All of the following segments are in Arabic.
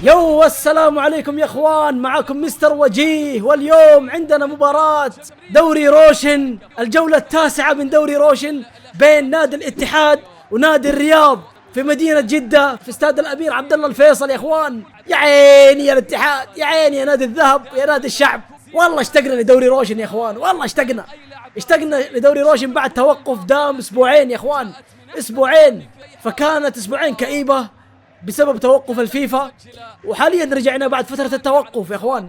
يو السلام عليكم يا اخوان، معكم مستر وجيه، واليوم عندنا مباراة دوري روشن، الجولة التاسعة من دوري روشن بين نادي الاتحاد ونادي الرياض في مدينة جدة في استاد الأمير عبد الله الفيصل. يا اخوان يا عيني يا الاتحاد، يا عيني يا نادي الذهب، يا نادي الشعب، والله اشتقنا لدوري روشن يا اخوان، والله اشتقنا لدوري روشن بعد توقف دام اسبوعين يا اخوان، اسبوعين، فكانت اسبوعين كئيبة بسبب توقف الفيفا، وحاليا رجعنا بعد فترة التوقف يا اخوان.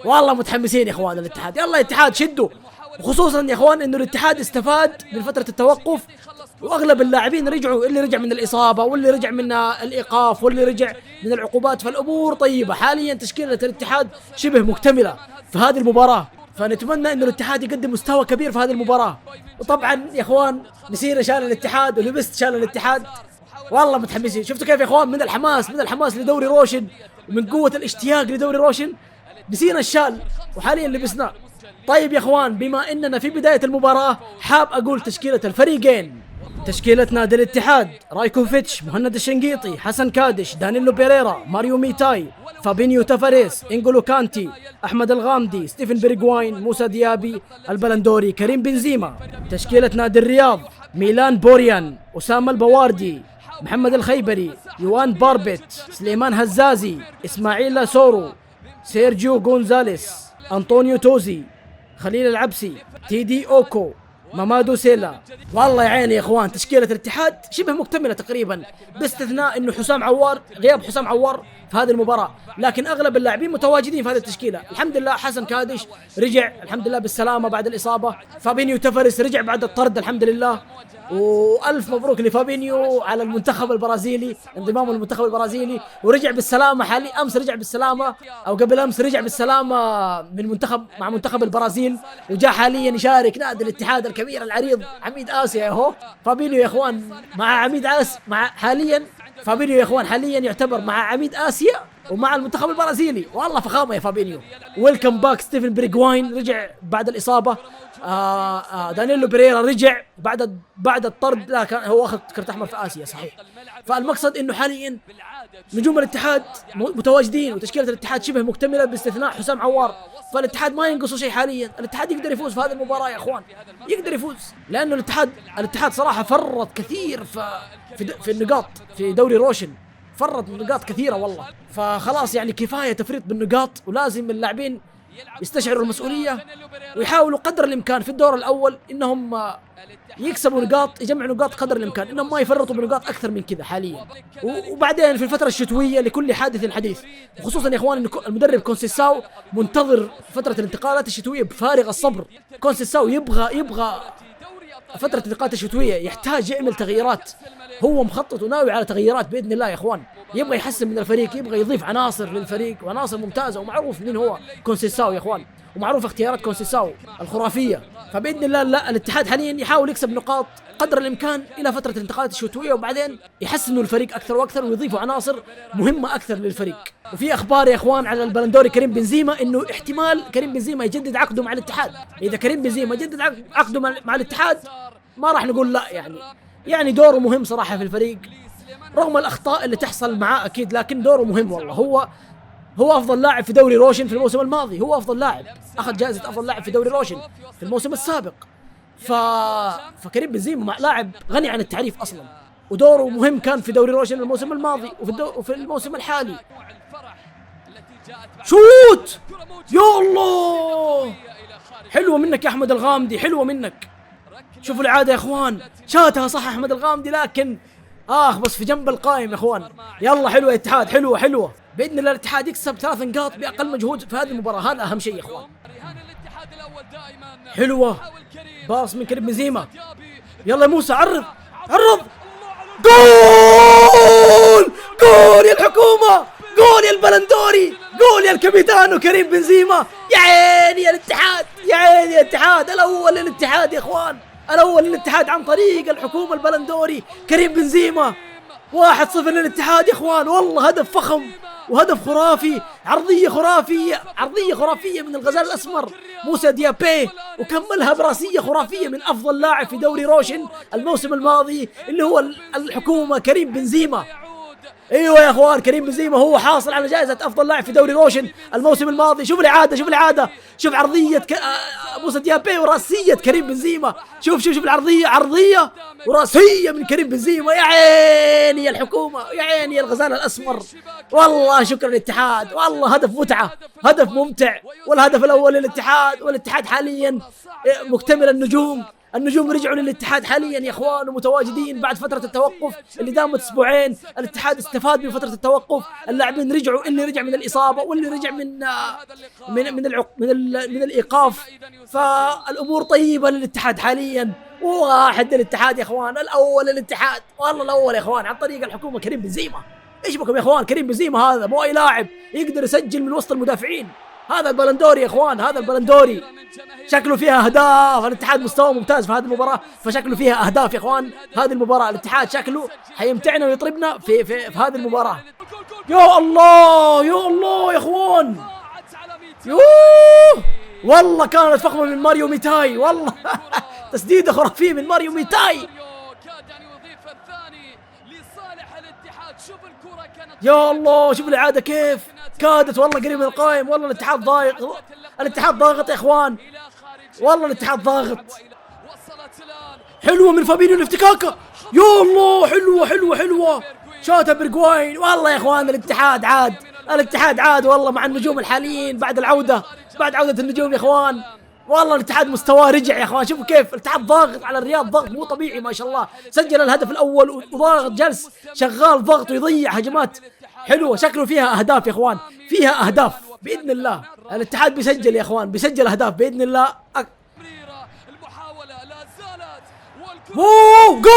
والله متحمسين يا اخوان الاتحاد، يلا يا اتحاد شدوا، وخصوصا يا اخوان انه الاتحاد استفاد من فترة التوقف، واغلب اللاعبين رجعوا، اللي رجع من الاصابة واللي رجع من الايقاف واللي رجع من العقوبات، فالامور طيبة. حاليا تشكيلة الاتحاد شبه مكتملة في هذه المباراة، فنتمنى انه الاتحاد يقدم مستوى كبير في هذه المباراة. وطبعا يا اخوان نسينا شال الاتحاد ولبست شال الاتحاد، والله متحمسين. شفتوا كيف يا اخوان من الحماس لدوري روشن ومن قوة الاشتياق لدوري روشن نسينا الشال وحاليا لبسناه. طيب يا اخوان، بما اننا في بداية المباراة حاب اقول تشكيلة الفريقين. تشكيلة نادي الاتحاد: رايكوفيتش، مهند الشنقيطي، حسن كادش، دانيلو بيريرا، ماريو ميتاي، فابينيو تافاريس، انجولو كانتي، احمد الغامدي، ستيفن بيرغواين، موسى ديابي، البلندوري، كريم بنزيما. تشكيلة نادي الرياض: ميلان بوريان، أسامة البواردي، محمد الخيبري، يوان باربت، سليمان هزازي، إسماعيل سورو، سيرجيو غونزاليس، أنطونيو توزي، خليل العبسي، تيدي أوكو، مامادو سيلا. والله يا عيني يا اخوان، تشكيلة الاتحاد شبه مكتملة تقريبا، باستثناء انه غياب حسام عوار في هذه المباراة، لكن اغلب اللاعبين متواجدين في هذه التشكيلة. الحمد لله حسن كادش رجع الحمد لله بالسلامة بعد الإصابة، فابينيو تافاريس رجع بعد الطرد الحمد لله، والف مبروك لفابينيو على المنتخب البرازيلي، انضمامه للمنتخب البرازيلي، ورجع بالسلامة. امس رجع بالسلامة او قبل امس رجع بالسلامة مع منتخب البرازيل، وجاء حاليا يشارك نادي الاتحاد الكبير العريض عميد آسيا. اهو فابينيو يا اخوان فابينيو يا اخوان حاليا يعتبر مع عميد آسيا ومع المنتخب البرازيلي، والله فخامة يا فابينيو. ويلكم باك ستيفن بيرغواين رجع بعد الإصابة. دانيلو بيريرا رجع بعد الطرد، لا كان هو اخذ كرت احمر في آسيا صحيح. فالمقصد انه حاليا نجوم الاتحاد متواجدين، وتشكيلة الاتحاد شبه مكتملة باستثناء حسام عوار، فالاتحاد ما ينقصه شيء حاليا. الاتحاد يقدر يفوز في هذه المباراة يا اخوان، يقدر يفوز، لانه الاتحاد صراحة فرط كثير في النقاط في دوري روشن، فرط نقاط كثيرة والله، فخلاص يعني كفاية تفريط بالنقاط، ولازم اللاعبين يستشعروا المسؤولية ويحاولوا قدر الامكان في الدور الاول انهم يكسبوا نقاط، يجمعوا نقاط قدر الامكان، انهم ما يفرطوا بنقاط اكثر من كذا حاليا. وبعدين في الفتره الشتويه لكل حادث حديث، وخصوصا يا اخوان ان المدرب كونسيساو منتظر فتره الانتقالات الشتويه بفارغ الصبر. كونسيساو يبغى فتره الانتقالات الشتويه، يحتاج يعمل تغييرات، هو مخطط وناوي على تغييرات باذن الله يا اخوان، يبغى يحسن من الفريق، يبغى يضيف عناصر للفريق وعناصر ممتازه، ومعروف مين هو كونسيساو يا اخوان، ومعروف اختيارات كونسيساو الخرافيه. فباذن الله لا الاتحاد حاليا يحاول يكسب نقاط قدر الامكان الى فتره الانتقالات الشتويه، وبعدين يحسنوا الفريق اكثر واكثر ويضيفوا عناصر مهمه اكثر للفريق. وفي اخبار يا اخوان على البلندوري كريم بنزيما، انه احتمال كريم بنزيما يجدد عقده مع الاتحاد. اذا كريم بنزيما يجدد عقده مع الاتحاد ما راح نقول لا، يعني دوره مهم صراحه في الفريق رغم الاخطاء اللي تحصل معاه اكيد، لكن دوره مهم والله. هو افضل لاعب في دوري روشن في الموسم الماضي، هو افضل لاعب، اخذ جائزة افضل لاعب في دوري روشن في الموسم السابق. فكريم بنزيما لاعب غني عن التعريف اصلا، ودوره مهم كان في دوري روشن الموسم الماضي وفي الموسم الحالي. شوت يا الله، حلوة منك يا احمد الغامدي، حلوة منك. شوفوا العادة يا اخوان، شاتها صح احمد الغامدي، لكن بس في جنب القائم يا اخوان. يلا حلوة يا اتحاد، حلوة باذن الله الاتحاد يكسب 3 نقاط باقل مجهود في هذه المباراة، هذا اهم شيء يا اخوان. حلوة باص من كريم بنزيما، يلا يا موسى عرض جول يا الحكومة، جول يا البلندوري، جول يا الكابيتانو كريم بنزيما. يا عيني يا الاتحاد، يا عيني يا الاتحاد، الاول للاتحاد يا اخوان، الاول للاتحاد عن طريق الحكومة البلندوري كريم بنزيما. 1-0 للاتحاد يا اخوان، والله هدف فخم وهدف خرافي، عرضية خرافية من الغزال الأسمر موسى ديابي، وكملها براسية خرافية من أفضل لاعب في دوري روشن الموسم الماضي اللي هو الحكومة كريم بنزيما. ايوه يا اخوان، كريم بنزيما هو حاصل على جائزة افضل لاعب في دوري روشن الموسم الماضي. شوف الاعادة، شوف الاعادة، شوف عرضية موسى ديابي وراسية كريم بنزيما. شوف شوف شوف العرضية، عرضية وراسية من كريم بنزيما. يا عيني يا الحكومة، يا عيني يا الغزال الاسمر. والله شكرا للاتحاد، والله هدف متعة، هدف ممتع. والهدف الاول للاتحاد، والاتحاد حاليا مكتمل النجوم. النجوم رجعوا للاتحاد حاليا يا اخوان، ومتواجدين بعد فترة التوقف اللي دامت اسبوعين. الاتحاد استفاد من فترة التوقف، اللاعبين رجعوا، اللي رجع من الاصابة واللي رجع من الايقاف. فالامور طيبة للاتحاد حاليا. واحد للاتحاد يا اخوان، الاول للاتحاد، والله الاول يا اخوان عن طريق الحكومة كريم بنزيما. ايش بكم يا اخوان؟ كريم بنزيما هذا مو اي لاعب يقدر يسجل من وسط المدافعين. هذا البلندوري يا اخوان، هذا البلندوري. شكله فيها اهداف. الاتحاد مستوى ممتاز في هذه المباراة، فشكله فيها اهداف يا اخوان. هذه المباراة الاتحاد شكله حيمتعنا ويطربنا في هذه المباراة. يا الله يا الله يا اخوان، يوه والله كانت فخمة من ماريو ميتاي، والله تسديدة خرافية من ماريو ميتاي. يا الله شوف الإعادة كيف كادت، والله قريب من القائم. والله الاتحاد ضايق، الاتحاد ضاغط يا اخوان، والله الاتحاد ضاغط. حلوة من فابينيو الافتكاكة، يا الله حلوة حلوة حلوة، شاتها برجواين. والله يا اخوان الاتحاد عاد، الاتحاد عاد والله مع النجوم الحاليين بعد العودة، بعد عودة النجوم يا اخوان. والله الاتحاد مستواه رجع يا اخوان. شوفوا كيف الاتحاد ضاغط على الرياض، ضغط مو طبيعي ما شاء الله. سجل الهدف الاول وضاغط، جلس شغال ضغط ويضيع هجمات حلوة. شكله فيها اهداف يا اخوان، فيها اهداف باذن الله. الاتحاد بيسجل يا اخوان، بيسجل اهداف باذن الله. اوه جول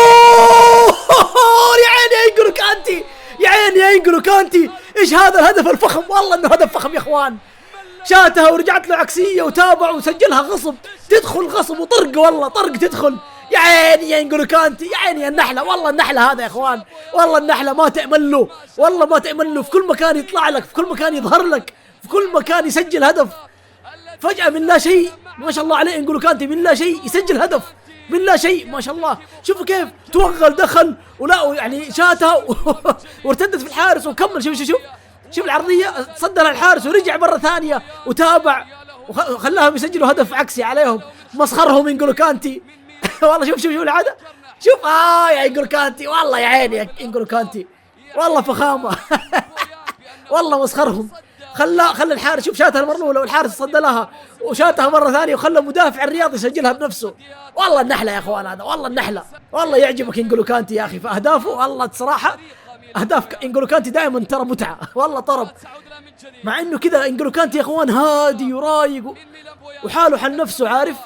يا عيني يا انجلو كانتي، يا عيني يا انجلو كانتي. ايش هذا الهدف الفخم، والله انه هدف فخم يا اخوان. شاتها ورجعت له عكسيه وتابع وسجلها غصب، تدخل غصب وطرق، والله طرق تدخل. يا عيني يا انجلو كانتي، يا عيني يا النحله، والله النحله هذا يا اخوان، والله النحله ما تأمن له، والله ما تأمن له. في كل مكان يطلع لك، في كل مكان يظهر لك، في كل مكان يسجل هدف. فجأة من لا شيء ما شاء الله عليه انجلو كانتي، من لا شيء يسجل هدف، من لا شيء ما شاء الله. شوفوا كيف توغل دخل ولا يعني شاتها وارتدت في الحارس وكمل. شوف شوف شوف شوف العرضية، صدها الحارس ورجع مرة ثانية وتابع وخلاهم يسجلوا هدف عكسي عليهم. مسخرهم انجلو كانتي والله شوف شوف شوف العادة، شوف يا انجلو كانتي، والله يا عيني يا انجلو كانتي، والله فخامة والله مسخرهم. خلى الحارس، شوف شاتها المرة الأولى والحارس صد لها، وشاتها مرة ثانية وخلى مدافع الرياض يسجلها بنفسه. والله النحلة يا اخوان هذا، والله النحلة. والله يعجبك انجلو كانتي يا اخي في اهدافه، والله صراحة اهداف انجلو كانتي دائما ترى متعة، والله طرب. مع انه كذا انجلو كانتي يا اخوان هادي ورايق وحاله حل نفسه عارف،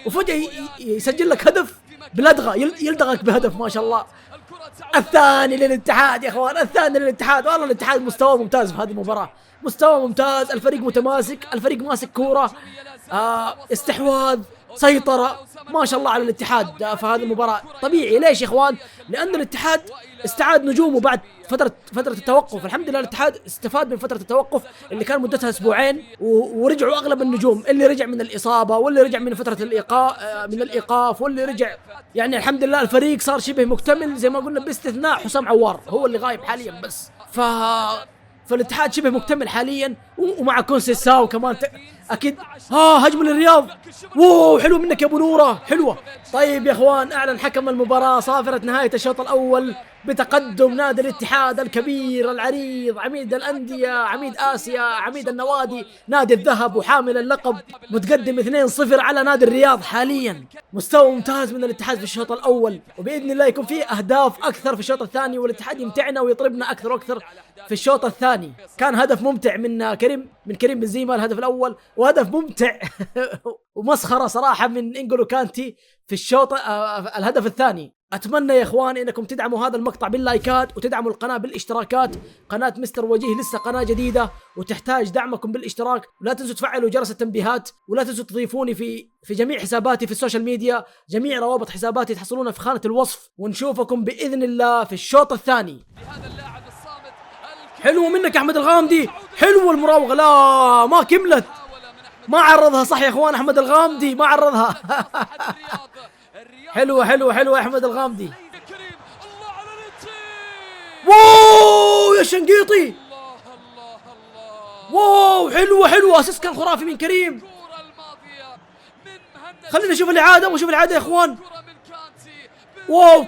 وفجأة يسجل لك هدف بلدغة، يلدغك بهدف ما شاء الله. الثاني للاتحاد يا اخوان، الثاني للاتحاد. والله الاتحاد مستوى ممتاز في هذه المباراة، مستوى ممتاز. الفريق متماسك، الفريق ماسك كورة، استحواذ، سيطرة ما شاء الله على الاتحاد في هذه المباراة. طبيعي ليش يا اخوان؟ لأن الاتحاد استعاد نجومه بعد فترة التوقف. الحمد لله الاتحاد استفاد من فترة التوقف اللي كان مدتها اسبوعين، ورجعوا اغلب النجوم، اللي رجع من الإصابة واللي رجع من فترة من الإيقاف واللي رجع. يعني الحمد لله الفريق صار شبه مكتمل زي ما قلنا، باستثناء حسام عوار هو اللي غايب حاليا بس. فالاتحاد شبه مكتمل حاليا، ومع كونسيساو كمان اكيد. هجمه للرياض، واو حلو منك يا ابو نوره، حلوه. طيب يا اخوان، اعلن حكم المباراه صافره نهايه الشوط الاول بتقدم نادي الاتحاد الكبير العريض، عميد الانديه، عميد اسيا، عميد النوادي، نادي الذهب وحامل اللقب، متقدم 2-0 على نادي الرياض حاليا. مستوى ممتاز من الاتحاد في الشوط الاول، وباذن الله يكون فيه اهداف اكثر في الشوط الثاني، والاتحاد يمتعنا ويطربنا اكثر واكثر في الشوط الثاني. كان هدف ممتع من كريم بنزيما الهدف الاول، وهدف ممتع ومسخره صراحه من انجلو كانتي في الشوط الهدف الثاني. اتمنى يا اخوان انكم تدعموا هذا المقطع باللايكات، وتدعموا القناه بالاشتراكات. قناه مستر وجيه لسه قناه جديده وتحتاج دعمكم بالاشتراك، ولا تنسوا تفعلوا جرس التنبيهات، ولا تنسوا تضيفوني في جميع حساباتي في السوشيال ميديا. جميع روابط حساباتي تحصلونها في خانه الوصف، ونشوفكم باذن الله في الشوط الثاني. حلو منك يا احمد الغامدي، حلو المراوغه، لا ما كملت، ما عرضها صح يا اخوان. احمد الغامدي ما عرضها حلوه حلوه حلوه يا احمد الغامدي. واو يا شنقيطي، واو حلوة اسيست كان خرافي من كريم. خلينا نشوف الإعادة ونشوف الإعادة يا اخوان. واو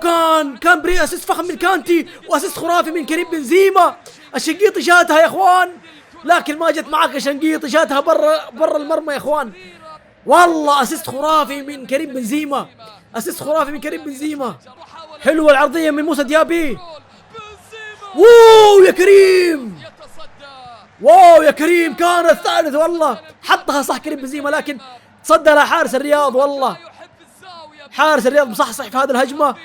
كان بري اسيست فخم من كانتي واسيست خرافي من كريم بنزيما. الشنقيطي شاتها يا اخوان لكن ما جت معاك يا شنقيطي، شاتها برا المرمى يا اخوان. والله اسيست خرافي من كريم بنزيما، اسيست خرافي من كريم بنزيما. حلوة العرضية من موسى ديابي. واو يا كريم، واو يا كريم كان الثالث والله. حطها صح كريم بنزيما لكن تصدى لها حارس الرياض. والله حارس الرياض مصحصح في هذه الهجمة.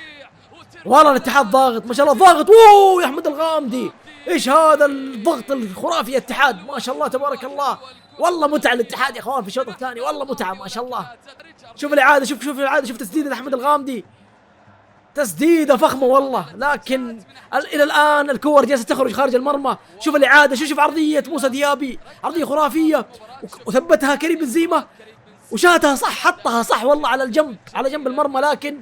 والله الاتحاد ضاغط ما شاء الله، ضاغط. واو يا احمد الغامدي، ايش هذا الضغط الخرافي يا اتحاد، ما شاء الله تبارك الله. والله متعة الاتحاد يا اخوان في الشوط الثاني، والله متعة ما شاء الله. شوف الإعادة، شوف الإعادة، شوف تسديدة احمد الغامدي، تسديدة فخمة والله. لكن الى الان الكور جالسة تخرج خارج المرمى. شوف الإعادة، شوف عرضية موسى ديابي، عرضية خرافية وثبتها كريم بنزيما وشاتها صح، حطها صح والله على الجنب، على جنب المرمى. لكن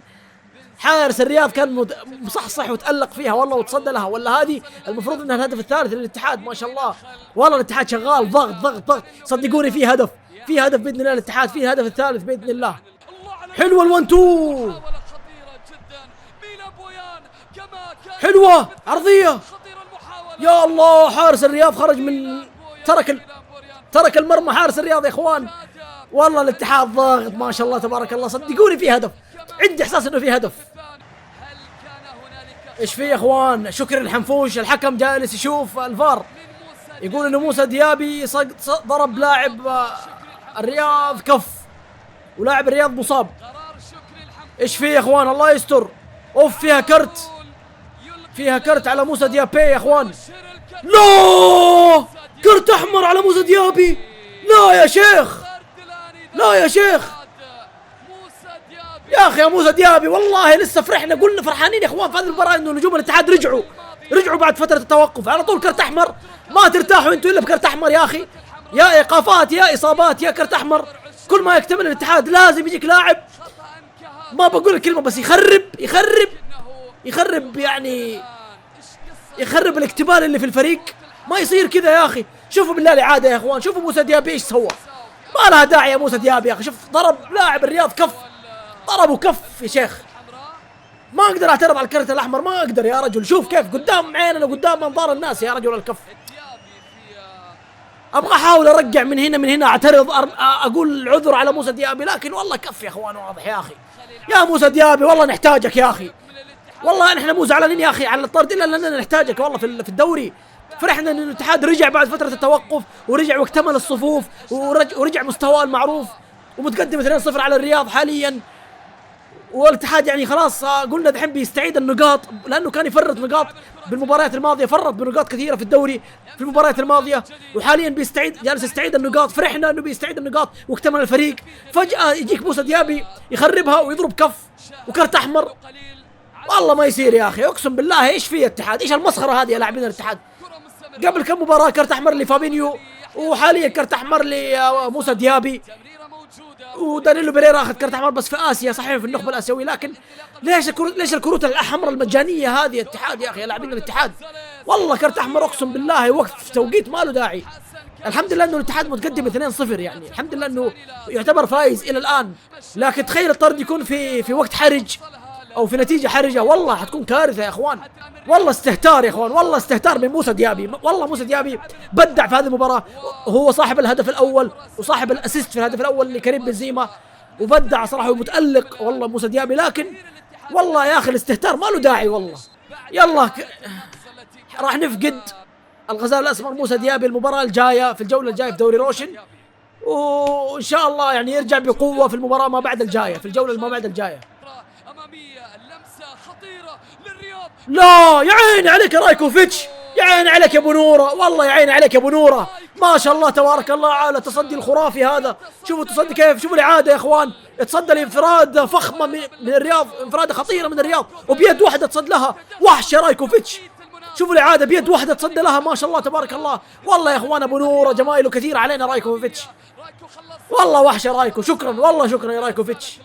حارس الرياض كان مصحصح وتألق فيها والله وتصدى لها. ولا هذه المفروض انها الهدف الثالث للاتحاد ما شاء الله. والله الاتحاد شغال ضغط ضغط ضغط، صدقوني في هدف باذن الله الاتحاد، في الهدف الثالث باذن الله. حلوه الون تو، حلوه عرضيه يا الله. حارس الرياض خرج من ترك المرمى حارس الرياض يا اخوان. والله الاتحاد ضاغط ما شاء الله تبارك الله، صدقوني في هدف، عندي احساس انه في هدف. ايش في يا اخوان؟ شكر الحنفوش الحكم جالس يشوف الفار، يقول انه موسى ديابي ضرب لاعب الرياض كف ولاعب الرياض مصاب. ايش في يا اخوان؟ الله يستر. اوف فيها كرت على موسى ديابي يا اخوان. لا كرت احمر على موسى ديابي. لا يا شيخ، لا يا شيخ يا اخي، يا موسى ديابي والله لسه فرحنا، قلنا فرحانين يا اخوان في هذه المباراه انه نجوم الاتحاد رجعوا بعد فتره التوقف. على طول كرت احمر، ما ترتاحوا انتوا الا بكرت احمر يا اخي، يا ايقافات يا اصابات يا كرت احمر. كل ما يكتمل الاتحاد لازم يجيك لاعب، ما بقول الكلمه بس يخرب يعني يخرب الاكتمال اللي في الفريق. ما يصير كذا يا اخي. شوفوا بالله الإعادة يا اخوان، شوفوا موسى ديابي ايش سوى، ما لها داعي يا موسى ديابي يا اخي. شوف ضرب لاعب الرياض كف، ضربه كف يا شيخ. ما اقدر اعترض على الكرت الاحمر، ما اقدر يا رجل. شوف كيف قدام عيننا وقدام انظار الناس يا رجل الكف. ابغى احاول ارجع من هنا اعترض، اقول عذر على موسى ديابي، لكن والله كف يا اخوان واضح يا اخي. يا موسى ديابي والله نحتاجك يا اخي، والله نحن مو زعلانين يا اخي على الطرد الا لاننا نحتاجك والله في الدوري. فرحنا ان الاتحاد رجع بعد فتره التوقف ورجع واكتمل الصفوف ورجع مستواه المعروف ومتقدم 2-0 على الرياض حاليا. والاتحاد يعني خلاص قلنا دحين بيستعيد النقاط، لانه كان يفرط نقاط بالمباريات الماضيه، فرط بنقاط كثيره في الدوري في المباريات الماضيه، وحاليا جالس يستعيد النقاط. فرحنا انه بيستعيد النقاط واكتمل الفريق. فجاه يجيك موسى ديابي يخربها ويضرب كف وكرت احمر. والله ما يصير يا اخي، اقسم بالله. ايش في الاتحاد؟ ايش المسخره هذه يا لاعبين الاتحاد؟ قبل كم مباراه كرت احمر لفابينيو، وحاليا كرت احمر لموسى ديابي، ودانيلو بيريرا اخذ كرت احمر بس في اسيا، صحيح في النخبه الاسيويه. لكن ليش الكروت الاحمر المجانيه هذه الاتحاد يا اخي، يا لاعبين الاتحاد؟ والله كرت احمر اقسم بالله وقف توقيت ما له داعي. الحمد لله انه الاتحاد متقدم 2-0 يعني، الحمد لله انه يعتبر فايز الى الان. لكن تخيل الطرد يكون في وقت حرج او في نتيجه حرجه، والله حتكون كارثه يا اخوان. والله استهتار يا اخوان، والله استهتار من موسى ديابي. والله موسى ديابي بدع في هذه المباراه، وهو صاحب الهدف الاول وصاحب الاسيست في الهدف الاول لكريم بنزيما، وبدع صراحه ومتالق والله موسى ديابي. لكن والله يا اخي الاستهتار ما له داعي والله. يلا راح نفقد الغزال الاسمر موسى ديابي المباراه الجايه في الجوله الجايه في دوري روشن، وان شاء الله يعني يرجع بقوه في المباراه ما بعد الجايه، في الجوله ما بعد الجايه. لا يا عيني عليك يا رايكوفيتش، يا عيني عليك يا ابو نوره، والله يا عيني عليك يا ابو نوره، ما شاء الله تبارك الله على التصدي الخرافي هذا. شوفوا التصدي كيف، شوفوا الاعاده يا اخوان، تصدى لانفراد فخمه من الرياض، انفراده خطيره من الرياض، وبيد واحده تصد لها، وحش يا رايكوفيتش. شوفوا الاعاده بيد واحده تصدى لها، ما شاء الله تبارك الله. والله يا اخوان ابو نوره جمايله كثير علينا رايكوفيتش، والله وحش يا رايكو. شكرا والله، شكرا يا رايكوفيتش.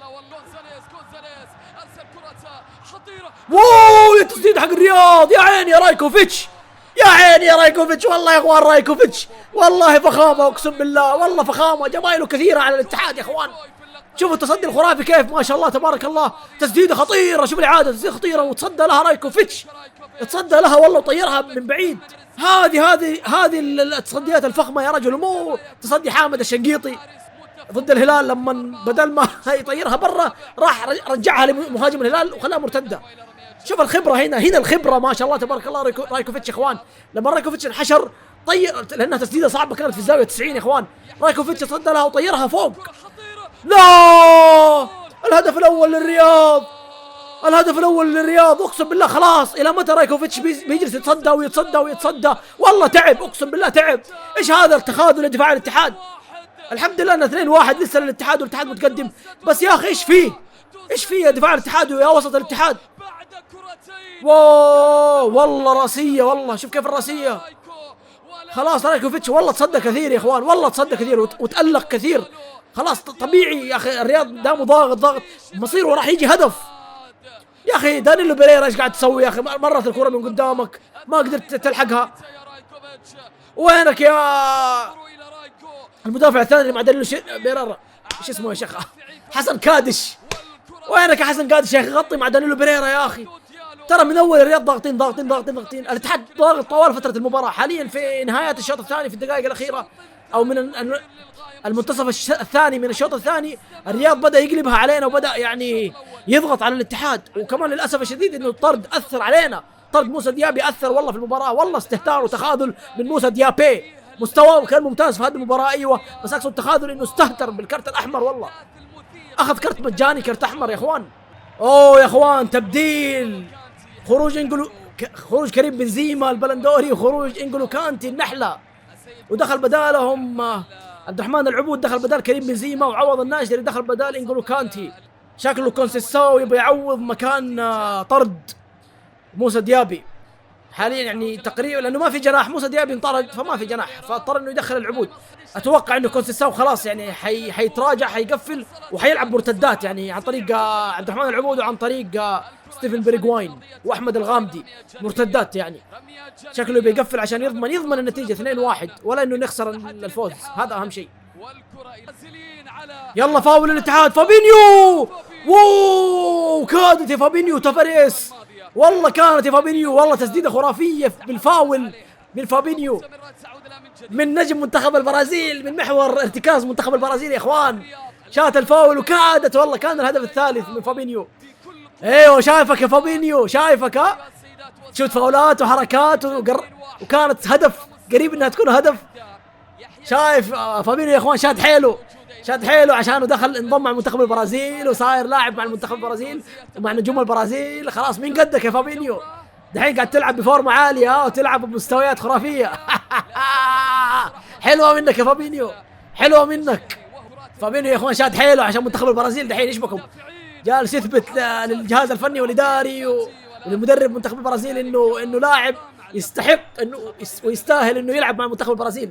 واو يا تسديد حق الرياض، يا عيني يا رايكوفيتش، يا عيني يا رايكوفيتش، والله يا اخوان رايكوفيتش والله فخامه اقسم بالله، والله فخامه، جمايله كثيره على الاتحاد يا اخوان. شوفوا التصدي الخرافي كيف ما شاء الله تبارك الله، تسديده خطيره، شوف الاعاده تسديده خطيره وتصدى لها رايكوفيتش، تصدى لها والله وطيرها من بعيد. هذه التصديات الفخمه يا رجل، مو تصدي حامد الشنقيطي ضد الهلال لما بدل ما يطيرها برا راح رجعها لمهاجم الهلال وخلاها مرتده. شوف الخبره هنا الخبره ما شاء الله تبارك الله. رايكوفيتش يا اخوان لما رايكوفيتش انحشر طير، لانها تسديده صعبه كانت في الزاويه 90 يا اخوان، رايكوفيتش صد لها وطيرها فوق. لا الهدف الاول للرياض، الهدف الاول للرياض، اقسم بالله خلاص. الى متى رايكوفيتش بيجلس يتصدى ويتصدى ويتصدى؟ والله تعب اقسم بالله تعب. ايش هذا التخاذل لدفاع الاتحاد؟ الحمد لله ان 2-1 لسه للاتحاد والاتحاد متقدم، بس يا اخي ايش فيه؟ ايش فيه يا دفاع الاتحاد ويا وسط الاتحاد؟ واو والله راسيه، والله شوف كيف الراسيه. خلاص رايكوفيتش والله تصدى كثير يا اخوان، والله تصدى كثير وتألق كثير. خلاص طبيعي يا اخي الرياض دامه ضاغط مصيره راح يجي هدف. يا اخي دانيلو بيريرا ايش قاعد تسوي يا اخي؟ مرت الكرة من قدامك ما قدرت تلحقها. وينك يا المدافع الثاني مع دانيلو بيريرا؟ ايش اسمه يا شيخ؟ حسن كادش. وينك يا حسن كادش يا اخي؟ غطي مع دانيلو بيريرا يا اخي. ترى من اول الرياض ضاغطين ضاغطين ضاغطين ضاغطين، الاتحاد ضاغط طوال فترة المباراة. حاليا في نهايات الشوط الثاني في الدقائق الأخيرة او من المنتصف الثاني من الشوط الثاني، الرياض بدأ يقلبها علينا وبدأ يعني يضغط على الاتحاد. وكمان للأسف الشديد انه الطرد أثر علينا، طرد موسى ديابي أثر والله في المباراة، والله استهتار وتخاذل من موسى ديابي. مستواه كان ممتاز في هذه المباراة ايوه، بس اقصد تخاذل انه استهتر بالكرت الأحمر، والله اخذ كرت مجاني، كرت أحمر يا اخوان. اوه يا اخوان تبديل، خروج كريم بنزيما البلندوري وخروج انجلو كانتي النحلة، ودخل بدالهم عبد الرحمن العبود، دخل بدال كريم بنزيما، وعوض الناشري دخل بدال انجلو كانتي. شكله كونسيساو يبغى يعوض مكان طرد موسى ديابي حاليا يعني تقريبا، لانه ما في جناح، موسى ديابي انطرد فما في جناح، فاضطر انه يدخل العبود. اتوقع انه كونسيساو خلاص يعني حيتراجع، حيقفل وحيلعب مرتدات يعني عن طريق عبد الرحمن العبود وعن طريق ستيفن بريغواين واحمد الغامدي، مرتدات يعني. شكله بيقفل عشان يضمن النتيجه 2-1 ولا انه نخسر الفوز، هذا اهم شيء. يلا فاول الاتحاد، فابينيو. واو كادت يا فابينيو تفريس، والله كانت يا فابينيو، والله تسديده خرافيه بالفاول من فابينيو، من نجم منتخب البرازيل، من محور ارتكاز منتخب البرازيل يا اخوان. شات الفاول وكادت، والله كان الهدف الثالث من فابينيو. ايوه شايفك يا فابينيو، شايفك ها، شوت فاولات وحركات وكانت هدف، قريب انها تكون هدف. شايف فابينيو يا اخوان شاد حيله عشانه دخل انضم مع منتخب البرازيل وصاير لاعب مع المنتخب البرازيل ومع نجوم البرازيل. خلاص مين قدك يا فابينيو؟ دحين قاعد تلعب بفورمه عاليه وتلعب بمستويات خرافيه. حلوه منك يا فابينيو، حلوه منك. فابينيو يا اخوان شاد حيله عشان منتخب البرازيل، دحين ايش بكم؟ جالس يثبت للجهاز الفني والاداري وللمدرب منتخب البرازيل انه لاعب يستحق انه ويستاهل انه يلعب مع منتخب البرازيل،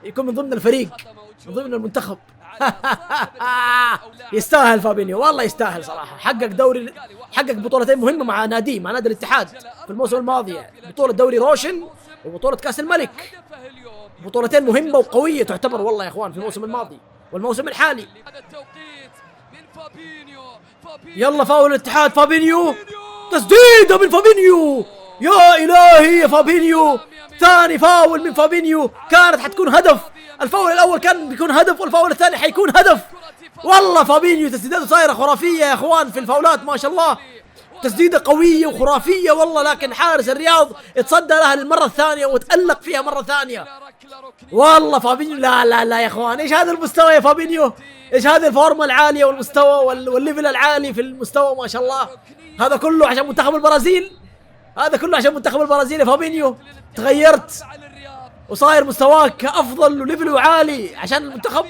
يكون من ضمن الفريق، من ضمن المنتخب. يستاهل فابينيو، والله يستاهل صراحه. حقق بطولتين مهمه مع نادي الاتحاد في الموسم الماضي، بطوله دوري روشن وبطوله كاس الملك، بطولتين مهمه وقويه تعتبر والله يا اخوان في الموسم الماضي والموسم الحالي. يلا فاول الاتحاد، فابينيو تسديده من فابينيو، يا الهي يا فابينيو، ثاني فاول من فابينيو، كانت حتكون هدف. الفاول الاول كان بيكون هدف والفاول الثاني حيكون هدف. والله فابينيو تسديداته صايره خرافيه يا اخوان في الفاولات ما شاء الله، تسديده قويه وخرافيه والله. لكن حارس الرياض اتصدى لها للمره الثانيه وتألق فيها مره ثانيه. والله فابينيو لا يا اخوان، ايش هذا المستوى يا فابينيو؟ ايش هذه الفورمه العاليه والمستوى والليفل العالي في المستوى ما شاء الله؟ هذا كله عشان منتخب البرازيل، هذا كله عشان منتخب البرازيل يا فابينيو. تغيرت وصاير مستواك افضل وليفله عالي عشان المنتخب.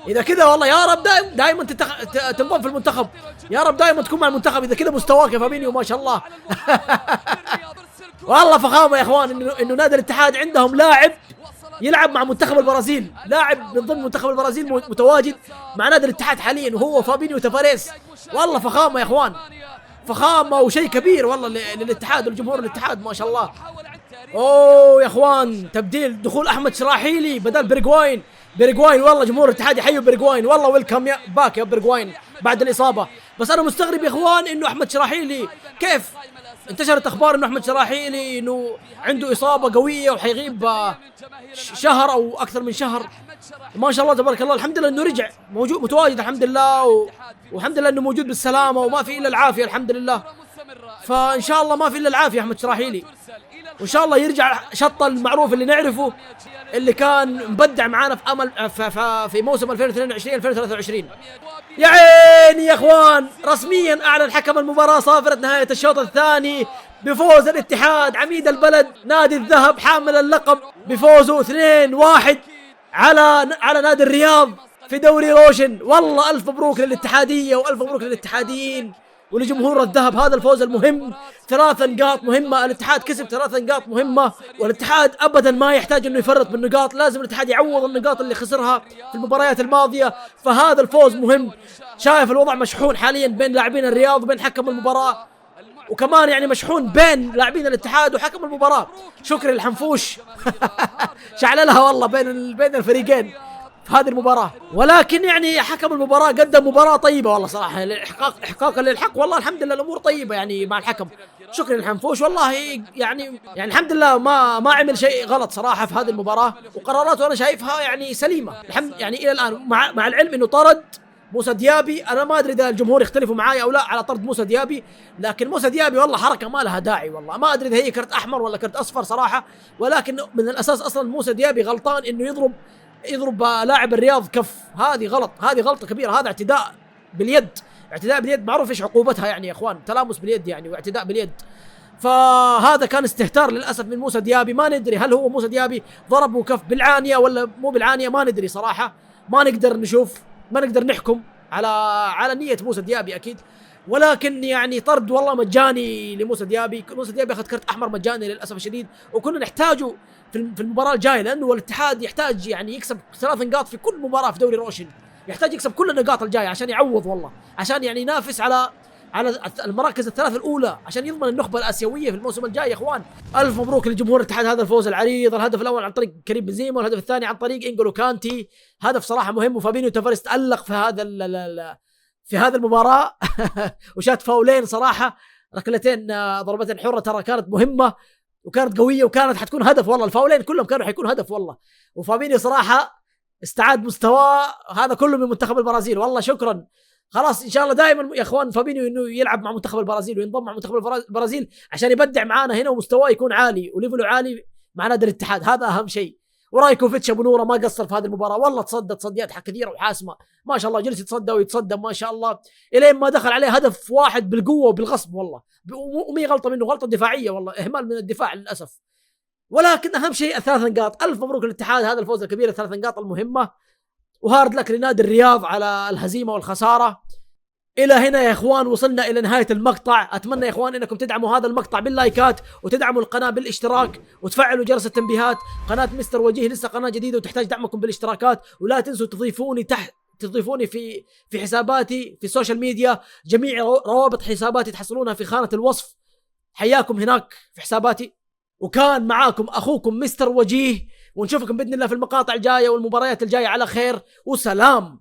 اذا كذا والله يا رب دائما تنضم في المنتخب، يا رب دائما تكون مع المنتخب اذا كذا مستواك يا فابينيو ما شاء الله. والله فخامه يا اخوان انه نادي الاتحاد عندهم لاعب يلعب مع منتخب البرازيل، لاعب من ضمن منتخب البرازيل متواجد مع نادي الاتحاد حاليا وهو فابينيو تافاريس. والله فخامه يا اخوان، فخامه وشيء كبير والله للاتحاد والجمهور الاتحاد ما شاء الله. اوه يا اخوان، تبديل دخول احمد شراحيلي بدل بيرغواين. بيرغواين والله جمهور الاتحاد يحيوا بيرغواين والله، ويلكم يا باك يا بيرغواين بعد الاصابه. بس انا مستغرب يا اخوان انه احمد شراحيلي كيف انتشرت اخبار انه احمد شراحيلي انه عنده اصابه قويه وحيغيب شهر او اكثر من شهر. ما شاء الله تبارك الله، الحمد لله انه رجع موجود متواجد الحمد لله، والحمد لله انه موجود بالسلامه وما في الا العافيه الحمد لله. فان شاء الله ما في الا العافيه احمد شراحيلي، وان شاء الله يرجع شطه المعروف اللي نعرفه اللي كان مبدع معانا في امل في موسم 2022 2023. يا عيني يا اخوان، رسميا اعلن حكم المباراه صافره نهايه الشوط الثاني بفوز الاتحاد عميد البلد نادي الذهب حامل اللقب بفوزه 2-1 على نادي الرياض في دوري روشن. والله الف مبروك للاتحاديه والف مبروك للاتحاديين ولجمهور الذهب. هذا الفوز المهم، 3 نقاط مهمة. الاتحاد كسب 3 نقاط مهمة، والاتحاد ابدا ما يحتاج انه يفرط بالنقاط، لازم الاتحاد يعوض النقاط اللي خسرها في المباريات الماضية. فهذا الفوز مهم. شايف الوضع مشحون حاليا بين لاعبين الرياض وبين حكم المباراة، وكمان يعني مشحون بين لاعبين الاتحاد وحكم المباراة. شكري الحنفوش شعللها والله بين الفريقين في هذه المباراة. ولكن يعني حكم المباراة قدم مباراة طيبة والله صراحة، احقاقا للحق. والله الحمد لله الامور طيبة يعني مع الحكم شكري الحنفوش. والله يعني الحمد لله ما عمل شيء غلط صراحة في هذه المباراة، وقراراته انا شايفها يعني سليمة الحمد يعني الى الان، مع العلم انه طرد موسى ديابي. انا ما ادري اذا الجمهور يختلفوا معايا او لا على طرد موسى ديابي، لكن موسى ديابي والله حركه ما لها داعي. والله ما ادري اذا هي كرت احمر ولا كرت اصفر صراحه، ولكن من الاساس اصلا موسى ديابي غلطان انه يضرب لاعب الرياض كف. هذه غلط، هذه غلطه كبيره، هذا اعتداء باليد. اعتداء باليد معروف ايش عقوبتها يعني يا اخوان، تلامس باليد يعني واعتداء باليد. فهذا كان استهتار للاسف من موسى ديابي. ما ندري هل هو موسى ديابي ضربه كف بالعانيه ولا مو بالعانيه، ما ندري صراحه، ما نقدر نشوف، ما نقدر نحكم على نية موسى ديابي اكيد. ولكن يعني طرد والله مجاني لموسى ديابي. موسى ديابي اخذ كرت احمر مجاني للاسف الشديد، وكنا نحتاجه في المباراه الجايه، لانه الاتحاد يحتاج يعني يكسب 3 نقاط في كل مباراه في دوري روشن، يحتاج يكسب كل النقاط الجايه عشان يعوض والله، عشان يعني ينافس على المراكز الثلاث الاولى، عشان يضمن النخبه الاسيويه في الموسم الجاي يا اخوان. الف مبروك لجمهور الاتحاد هذا الفوز العريض. الهدف الاول عن طريق كريم بنزيما، والهدف الثاني عن طريق انجولو كانتي. هدف صراحه مهم، وفابينيو تافاريس تالق في هذا المباراه وشات فاولين صراحه، ركلتين ضربتين حره ترى كانت مهمه وكانت قويه وكانت حتكون هدف. والله الفاولين كلهم كانوا حيكون هدف والله. وفابينيو صراحه استعاد مستواه، هذا كله من منتخب البرازيل. والله شكرا، خلاص ان شاء الله دائما يا اخوان فابينيو انه يلعب مع منتخب البرازيل وينضم مع منتخب البرازيل عشان يبدع معانا هنا ومستواه يكون عالي وليفله عالي مع نادي الاتحاد، هذا اهم شيء. ورايكوفيتش ابو نوره ما قصر في هذه المباراه، والله تصدى تصديات كثيره وحاسمه ما شاء الله، جلس يتصدى ويتصدى ما شاء الله الين ما دخل عليه هدف واحد بالقوه وبالغصب والله، ومي غلطه منه، غلطه دفاعيه والله، اهمال من الدفاع للاسف. ولكن اهم شيء الثلاث نقاط. الف مبروك للاتحاد هذا الفوز الكبير، الثلاث نقاط المهمه، وهارد لك لنادي الرياض على الهزيمه والخساره. الى هنا يا اخوان وصلنا الى نهايه المقطع. اتمنى يا اخوان انكم تدعموا هذا المقطع باللايكات، وتدعموا القناه بالاشتراك، وتفعلوا جرس التنبيهات. قناه مستر وجيه لسه قناه جديده وتحتاج دعمكم بالاشتراكات، ولا تنسوا تضيفوني في حساباتي في السوشيال ميديا. جميع روابط حساباتي تحصلونها في خانه الوصف. حياكم هناك في حساباتي. وكان معاكم اخوكم مستر وجيه، ونشوفكم باذن الله في المقاطع الجايه والمباريات الجايه على خير، وسلام.